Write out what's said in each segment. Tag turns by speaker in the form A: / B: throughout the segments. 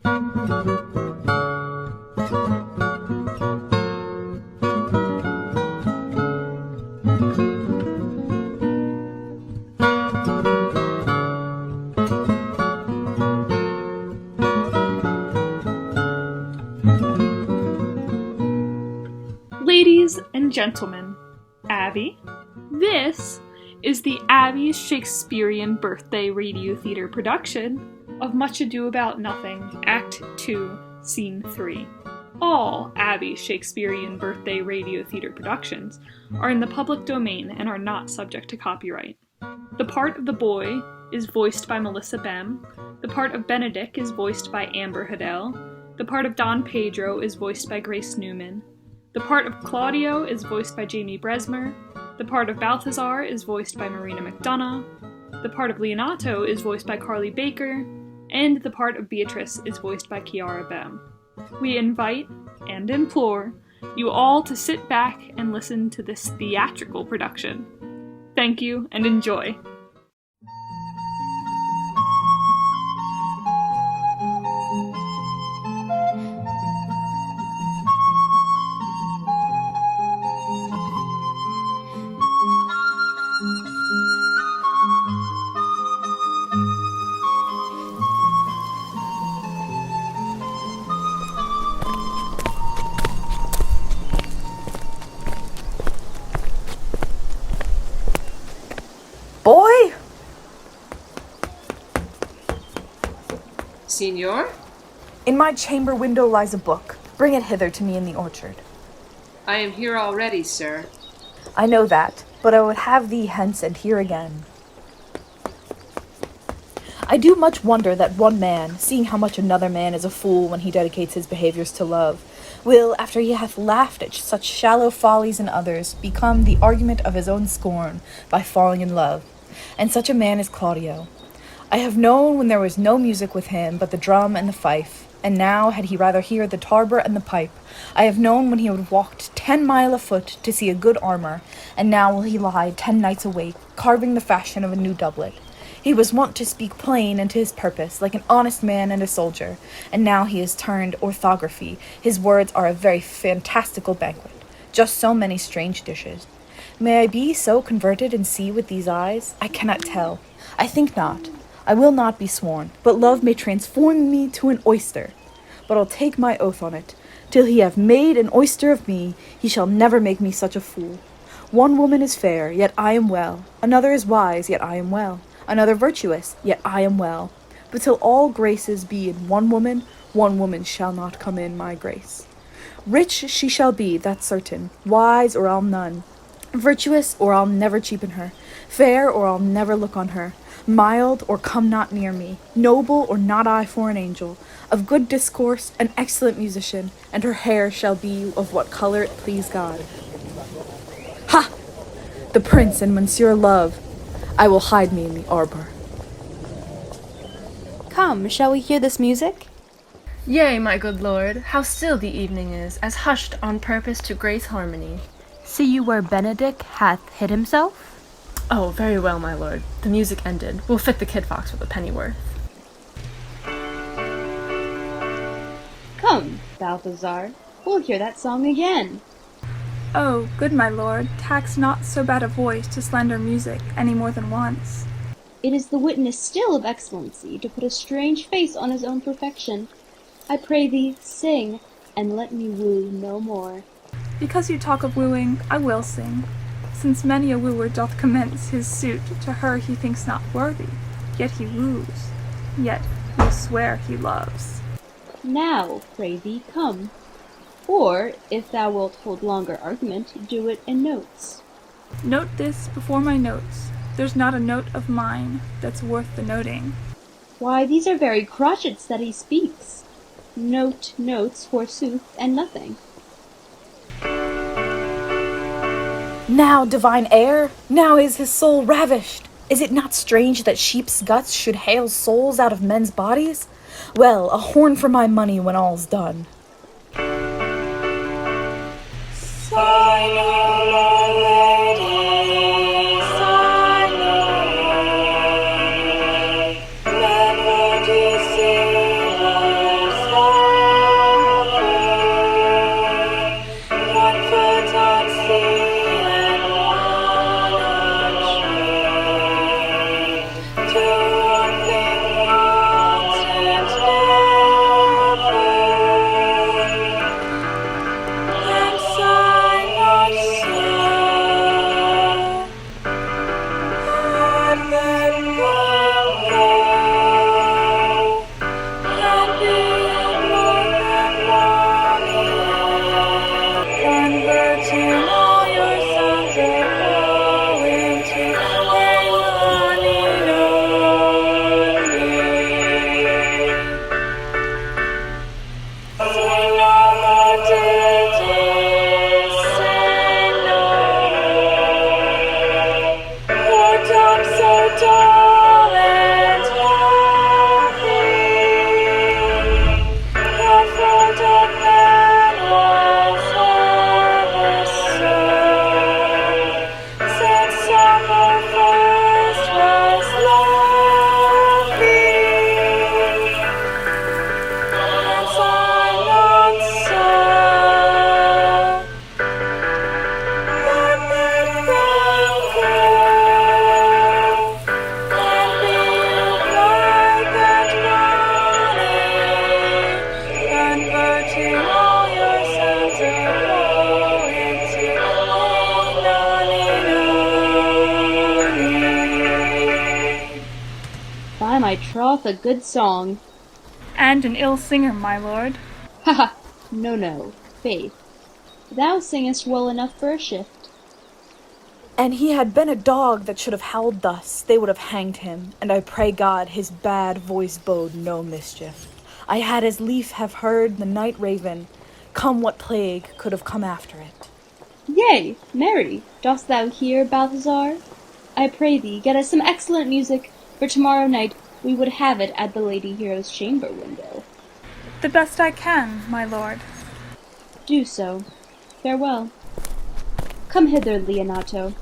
A: Ladies and gentlemen, Abby, this is the Abby's Shakespearean birthday radio theater production of Much Ado About Nothing, Act II, Scene 3. All Abby's Shakespearean birthday radio theater productions are in the public domain and are not subject to copyright. The part of the boy is voiced by Melissa Bem, the part of Benedict is voiced by Amber Hadell, the part of Don Pedro is voiced by Grace Newman, the part of Claudio is voiced by Jamie Bresmer, the part of Balthazar is voiced by Marina McDonough, the part of Leonato is voiced by Carly Baker, and the part of Beatrice is voiced by Kiara Bem. We invite and implore you all to sit back and listen to this theatrical production. Thank you and enjoy.
B: Boy!
C: Signor?
B: In my chamber window lies a book. Bring it hither to me in the orchard.
C: I am here already, sir.
B: I know that, but I would have thee hence and here again. I do much wonder that one man, seeing how much another man is a fool when he dedicates his behaviours to love, will, after he hath laughed at such shallow follies in others, become the argument of his own scorn by falling in love. And such a man is Claudio. I have known when there was no music with him but the drum and the fife, and now had he rather hear the tabor and the pipe. I have known when he would walked 10 mile afoot to see a good armour, and now will he lie 10 nights awake, carving the fashion of a new doublet. He was wont to speak plain and to his purpose, like an honest man and a soldier, and now he is turned orthography. His words are a very fantastical banquet, just so many strange dishes. May I be so converted and see with these eyes? I cannot tell. I think not. I will not be sworn, but love may transform me to an oyster. But I'll take my oath on it. Till he have made an oyster of me, he shall never make me such a fool. One woman is fair, yet I am well. Another is wise, yet I am well. Another virtuous, yet I am well. But till all graces be in one woman shall not come in my grace. Rich she shall be, that's certain. Wise, or I'll none. Virtuous, or I'll never cheapen her. Fair, or I'll never look on her. Mild, or come not near me. Noble, or not I for an angel. Of good discourse, an excellent musician, and her hair shall be of what colour it please God. Ha! The prince and Monsieur Love. I will hide me in the arbour.
D: Come, shall we hear this music?
E: Yea, my good lord, how still the evening is, as hushed on purpose to grace harmony.
D: See you where Benedict hath hid himself?
E: Oh, very well, my lord. The music ended. We'll fit the kid fox with a pennyworth.
F: Come, Balthazar, we'll hear that song again.
G: Oh, good my lord, tax not so bad a voice to slender music any more than once.
F: It is the witness still of excellency to put a strange face on his own perfection. I pray thee, sing, and let me woo no more.
G: Because you talk of wooing, I will sing, since many a wooer doth commence his suit to her he thinks not worthy, yet he woos, yet will swear he loves.
F: Now, pray thee, come. Or, if thou wilt hold longer argument, do it in notes.
G: Note this before my notes. There's not a note of mine that's worth the noting.
F: Why, these are very crotchets that he speaks. Note notes, forsooth, and nothing.
B: Now, divine heir, now is his soul ravished. Is it not strange that sheep's guts should hale souls out of men's bodies? Well, a horn for my money when all's done.
F: doth a good song.
G: And an ill singer, my lord.
F: Ha ha! No, faith. Thou singest well enough for a shift.
B: And he had been a dog that should have howled thus, they would have hanged him, and I pray God his bad voice bode no mischief. I had as lief have heard the night raven, come what plague could have come after it.
F: Yea, marry, dost thou hear, Balthazar? I pray thee, get us some excellent music, for tomorrow night we would have it at the Lady Hero's chamber window.
G: The best I can, my lord.
F: Do so. Farewell. Come hither, Leonato.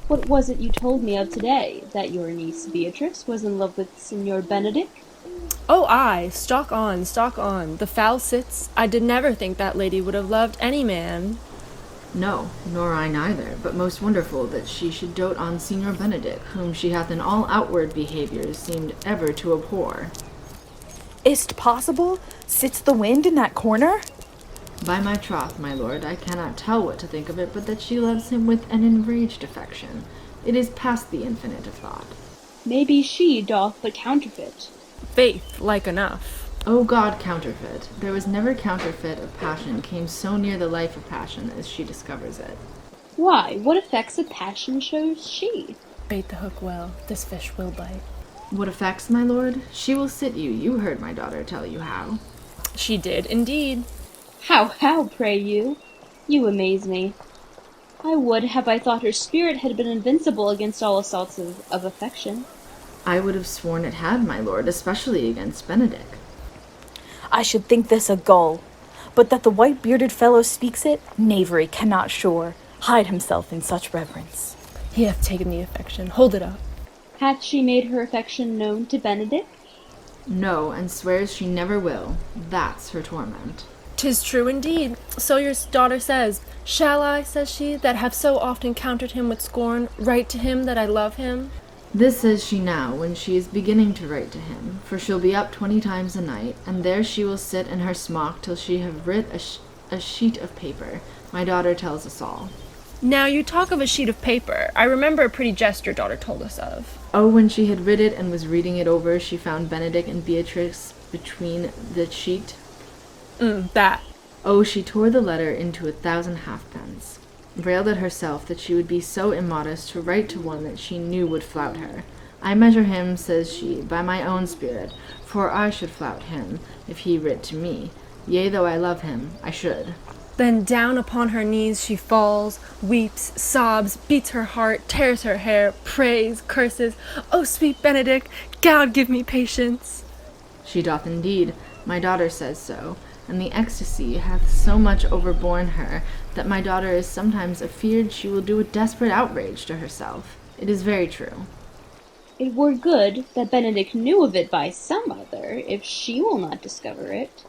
F: What was it you told me of today, that your niece Beatrice was in love with Signor Benedick?
E: Oh, aye, stalk on, the foul sits. I did never think that lady would have loved any man.
H: No, nor I neither, but most wonderful that she should dote on Signor Benedick, whom she hath in all outward behaviours seemed ever to abhor.
B: Is't possible? Sits the wind in that corner?
H: By my troth, my lord, I cannot tell what to think of it, but that she loves him with an enraged affection. It is past the infinite of thought.
F: Maybe she doth but counterfeit.
E: Faith, like enough.
H: O God, counterfeit. There was never counterfeit of passion came so near the life of passion as she discovers it.
F: Why, what effects of passion shows she?
E: Bait the hook well, this fish will bite.
H: What effects, my lord? She will sit you. You heard my daughter tell you how.
E: She did, indeed.
F: How, pray you? You amaze me. I would have I thought her spirit had been invincible against all assaults of affection.
H: I would have sworn it had, my lord, especially against Benedick.
B: I should think this a gull, but that the white-bearded fellow speaks it, knavery cannot sure, hide himself in such reverence.
E: He hath taken the affection. Hold it up.
F: Hath she made her affection known to Benedick?
H: No, and swears she never will. That's her torment.
E: 'Tis true indeed. So your daughter says. Shall I, says she, that have so often countered him with scorn, write to him that I love him?
H: This says she now, when she is beginning to write to him, for she'll be up 20 times a night, and there she will sit in her smock till she have writ a sheet of paper. My daughter tells us all.
E: Now you talk of a sheet of paper. I remember a pretty jest your daughter told us of.
H: Oh, when she had writ it and was reading it over, she found Benedick and Beatrice between the sheet.
E: That.
H: Oh, she tore the letter into 1,000 halfpence. Railed at herself that she would be so immodest to write to one that she knew would flout her. I measure him, says she, by my own spirit, for I should flout him, if he writ to me. Yea, though I love him, I should.
E: Then down upon her knees she falls, weeps, sobs, beats her heart, tears her hair, prays, curses. Oh, sweet Benedick, God give me patience.
H: She doth indeed. My daughter says so. And the ecstasy hath so much overborne her, that my daughter is sometimes afeard she will do a desperate outrage to herself. It is very true.
F: It were good that Benedick knew of it by some other, if she will not discover it.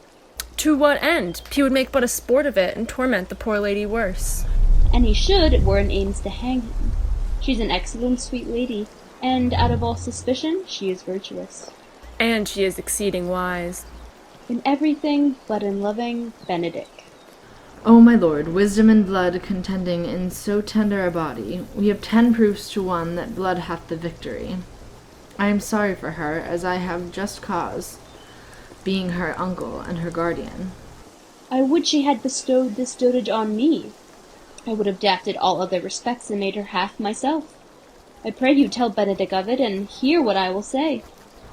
E: To what end? He would make but a sport of it, and torment the poor lady worse.
F: And he should, were in aims to hang him. She's an excellent sweet lady, and out of all suspicion she is virtuous.
E: And she is exceeding wise.
F: In everything but in loving Benedick.
H: O my lord, wisdom and blood contending in so tender a body, we have 10 proofs to 1 that blood hath the victory. I am sorry for her, as I have just cause, being her uncle and her guardian.
F: I would she had bestowed this dotage on me. I would have dafted all other respects and made her half myself. I pray you tell Benedick of it, and hear what I will say.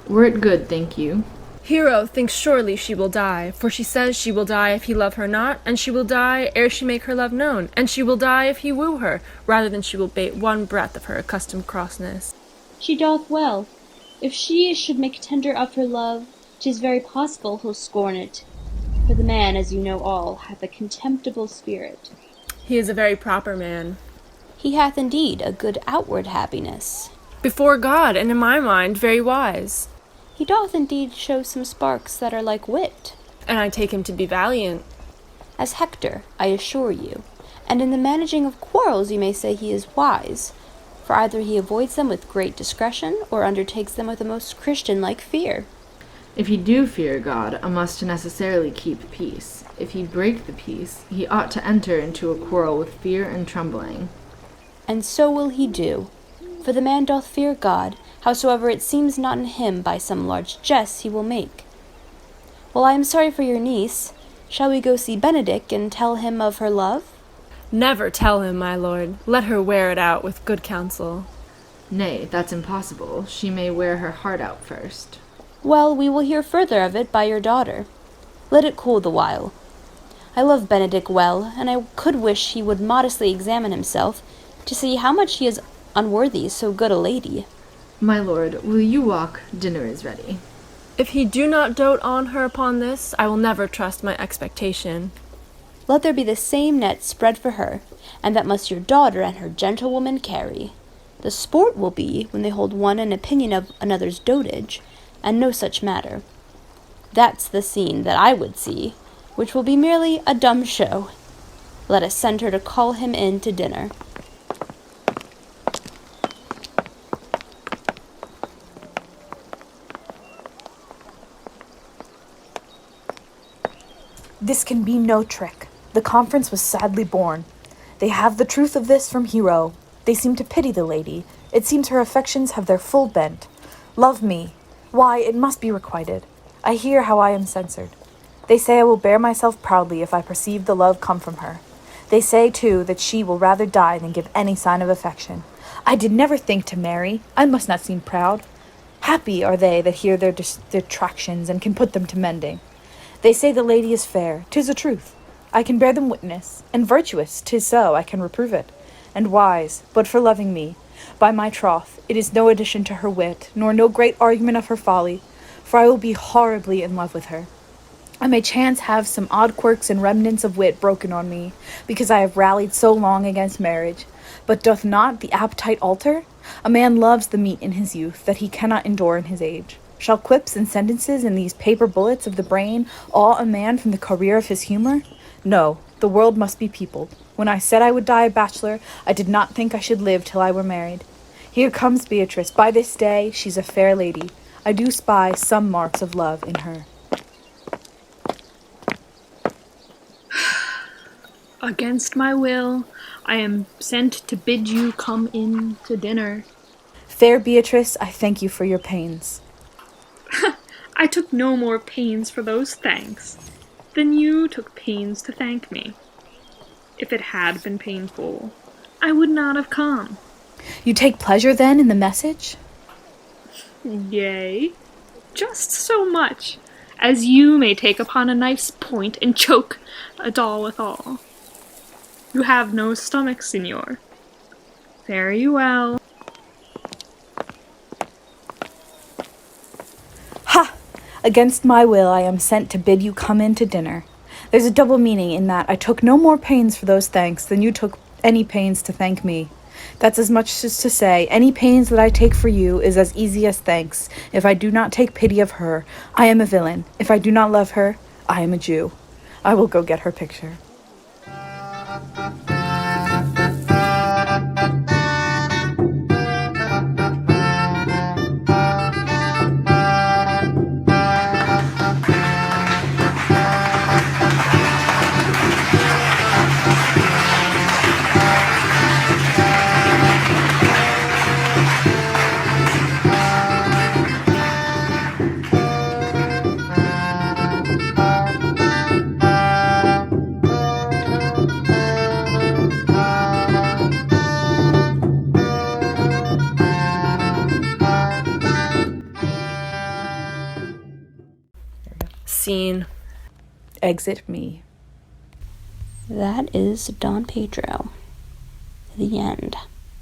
H: Were it good, think you?
E: Hero thinks surely she will die, for she says she will die if he love her not, and she will die ere she make her love known, and she will die if he woo her, rather than she will bate one breath of her accustomed crossness.
F: She doth well. If she should make tender of her love, 'tis very possible he'll scorn it. For the man, as you know all, hath a contemptible spirit.
E: He is a very proper man.
D: He hath indeed a good outward happiness.
E: Before God, and in my mind, very wise.
D: He doth indeed show some sparks that are like wit.
E: And I take him to be valiant.
D: As Hector, I assure you. And in the managing of quarrels you may say he is wise, for either he avoids them with great discretion, or undertakes them with a most Christian-like fear.
H: If he do fear God, a must necessarily keep peace. If he break the peace, he ought to enter into a quarrel with fear and trembling.
D: And so will he do. For the man doth fear God, howsoever it seems not in him by some large jest he will make. Well, I am sorry for your niece. Shall we go see Benedick and tell him of her love?
E: Never tell him, my lord. Let her wear it out with good counsel.
H: Nay, that's impossible. She may wear her heart out first.
D: Well, we will hear further of it by your daughter. Let it cool the while. I love Benedick well, and I could wish he would modestly examine himself, to see how much he is unworthy so good a lady.
H: My lord, will you walk? Dinner is ready.
E: If he do not dote on her upon this, I will never trust my expectation.
D: Let there be the same net spread for her, and that must your daughter and her gentlewoman carry. The sport will be when they hold one an opinion of another's dotage, and no such matter. That's the scene that I would see, which will be merely a dumb show. Let us send her to call him in to dinner.
B: This can be no trick. The conference was sadly born. They have the truth of this from Hero. They seem to pity the lady. It seems her affections have their full bent. Love me. Why, it must be requited. I hear how I am censored. They say I will bear myself proudly if I perceive the love come from her. They say, too, that she will rather die than give any sign of affection. I did never think to marry. I must not seem proud. Happy are they that hear their detractions and can put them to mending. They say the lady is fair. 'Tis a truth. I can bear them witness. And virtuous, 'tis so, I can reprove it. And wise, but for loving me. By my troth, it is no addition to her wit, nor no great argument of her folly, for I will be horribly in love with her. I may chance have some odd quirks and remnants of wit broken on me, because I have rallied so long against marriage. But doth not the appetite alter? A man loves the meat in his youth that he cannot endure in his age. Shall quips and sentences and these paper bullets of the brain awe a man from the career of his humor? No, the world must be peopled. When I said I would die a bachelor, I did not think I should live till I were married. Here comes Beatrice. By this day, she's a fair lady. I do spy some marks of love in her.
A: Against my will, I am sent to bid you come in to dinner.
B: Fair Beatrice, I thank you for your pains.
A: I took no more pains for those thanks than you took pains to thank me. If it had been painful, I would not have come.
B: You take pleasure, then, in the message?
A: Yea, just so much as you may take upon a knife's point and choke a doll withal. You have no stomach, signor. Very well.
B: Ha! Against my will I am sent to bid you come in to dinner. There's a double meaning in that I took no more pains for those thanks than you took any pains to thank me. That's as much as to say, any pains that I take for you is as easy as thanks. If I do not take pity of her, I am a villain. If I do not love her, I am a Jew. I will go get her picture.
E: Scene.
B: Exit me.
D: That is Don Pedro. The end.